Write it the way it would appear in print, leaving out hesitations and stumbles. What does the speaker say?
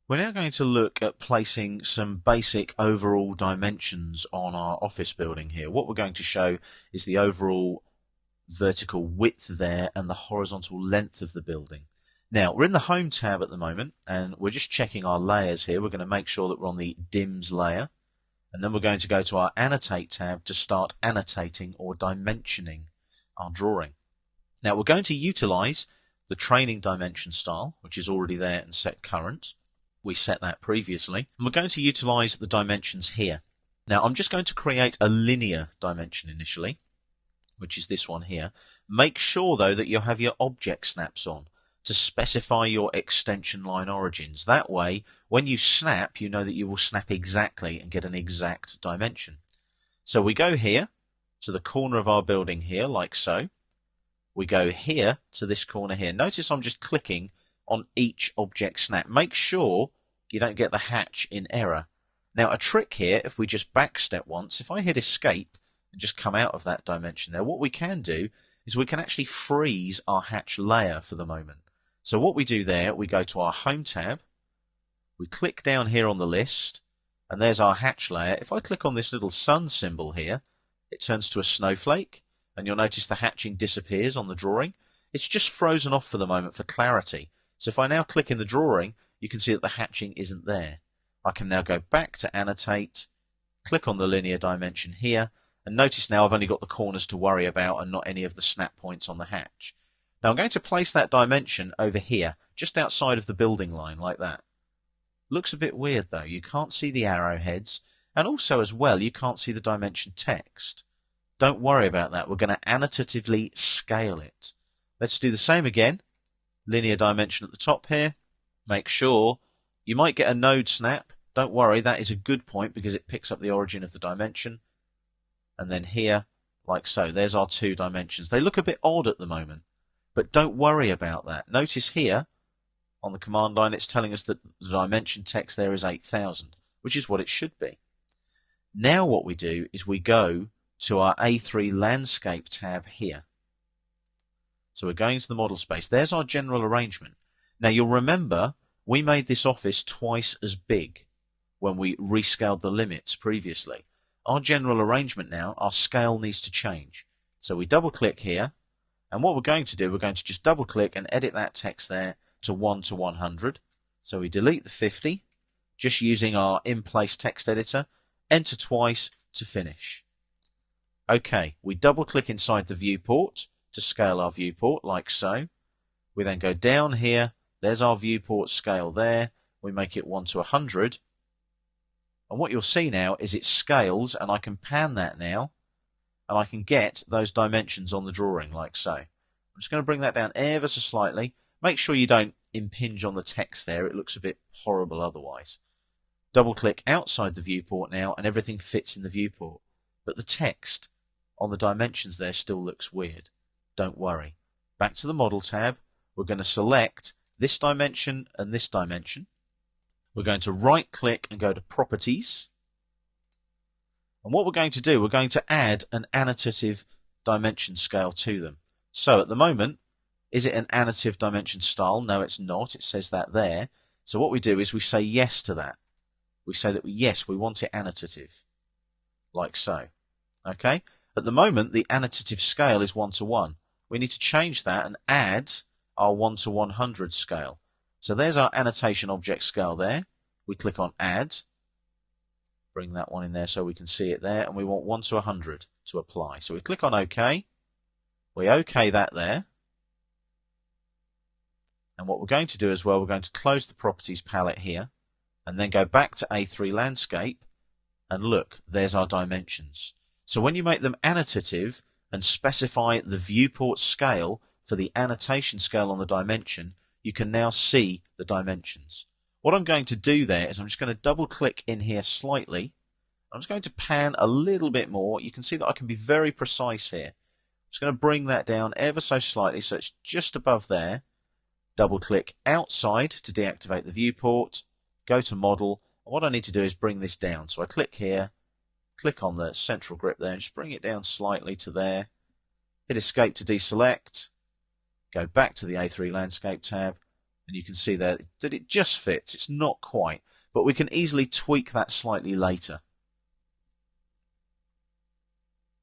We're now going to look at placing some basic overall dimensions on our office building here. What we're going to show is the overall vertical width there and the horizontal length of the building. Now, we're in the Home tab at the moment, and we're just checking our layers here. We're going to make sure that we're on the DIMS layer, and then we're going to go to our Annotate tab to start annotating or dimensioning our drawing. Now, we're going to utilize the training dimension style, which is already there and set current. We set that previously, and we're going to utilize the dimensions here. Now, I'm just going to create a linear dimension initially, which is this one here. Make sure, though, that you have your object snaps on to specify your extension line origins. That way, when you snap, you know that you will snap exactly and get an exact dimension. So we go here to the corner of our building here, like so. We go here to this corner here. Notice I'm just clicking on each object snap. Make sure you don't get the hatch in error. Now, a trick here, if we just back step once, if I hit escape and just come out of that dimension there, what we can do is we can actually freeze our hatch layer for the moment. So what we do there, we go to our Home tab, we click down here on the list, and there's our hatch layer. If I click on this little sun symbol here, it turns to a snowflake, and you'll notice the hatching disappears on the drawing. It's just frozen off for the moment for clarity. So if I now click in the drawing, you can see that the hatching isn't there. I can now go back to Annotate, click on the linear dimension here, and notice now I've only got the corners to worry about and not any of the snap points on the hatch. Now I'm going to place that dimension over here, just outside of the building line, like that. Looks a bit weird though. You can't see the arrowheads, and also as well you can't see the dimension text. Don't worry about that. We're going to annotatively scale it. Let's do the same again. Linear dimension at the top here. Make sure you might get a node snap. Don't worry, that is a good point because it picks up the origin of the dimension. And then here, like so, there's our two dimensions. They look a bit odd at the moment, but don't worry about that. Notice here on the command line it's telling us that the dimension text there is 8,000, which is what it should be. Now what we do is we go to our A3 Landscape tab here. So we're going to the model space. There's our general arrangement. Now you'll remember we made this office twice as big when we rescaled the limits previously. Our general arrangement now, our scale needs to change. So we double click here, and what we're going to do, we're going to just double click and edit that text there to 1 to 100. So we delete the 50, just using our in-place text editor, enter twice to finish. Okay, we double click inside the viewport to scale our viewport like so. We then go down here, there's our viewport scale there, we make it 1 to 100, and what you'll see now is it scales, and I can pan that now, and I can get those dimensions on the drawing like so. I'm just going to bring that down ever so slightly. Make sure you don't impinge on the text there, it looks a bit horrible otherwise. Double click outside the viewport now, and everything fits in the viewport, but the text on the dimensions there still looks weird. Don't worry. Back to the Model tab, we're going to select this dimension and this dimension. We're going to right click and go to Properties. And what we're going to do, we're going to add an annotative dimension scale to them. So at the moment, is it an annotative dimension style? No, it's not. It says that there. So what we do is we say yes to that. We say that yes, we want it annotative, like so. Okay? At the moment, the annotative scale is 1 to 1. We need to change that and add our 1 to 100 scale. So there's our annotation object scale there. We click on Add. Bring that one in there so we can see it there. And we want 1 to 100 to apply. So we click on OK. We OK that there. And what we're going to do as well, we're going to close the Properties palette here. And then go back to A3 Landscape. And look, there's our dimensions. So when you make them annotative and specify the viewport scale for the annotation scale on the dimension, you can now see the dimensions. What I'm going to do there is I'm just going to double click in here slightly. I'm just going to pan a little bit more. You can see that I can be very precise here. I'm just going to bring that down ever so slightly so it's just above there. Double click outside to deactivate the viewport. Go to Model. And what I need to do is bring this down. So I click here. Click on the central grip there and just bring it down slightly to there. Hit Escape to deselect. Go back to the A3 Landscape tab. And you can see there that it just fits. It's not quite, but we can easily tweak that slightly later.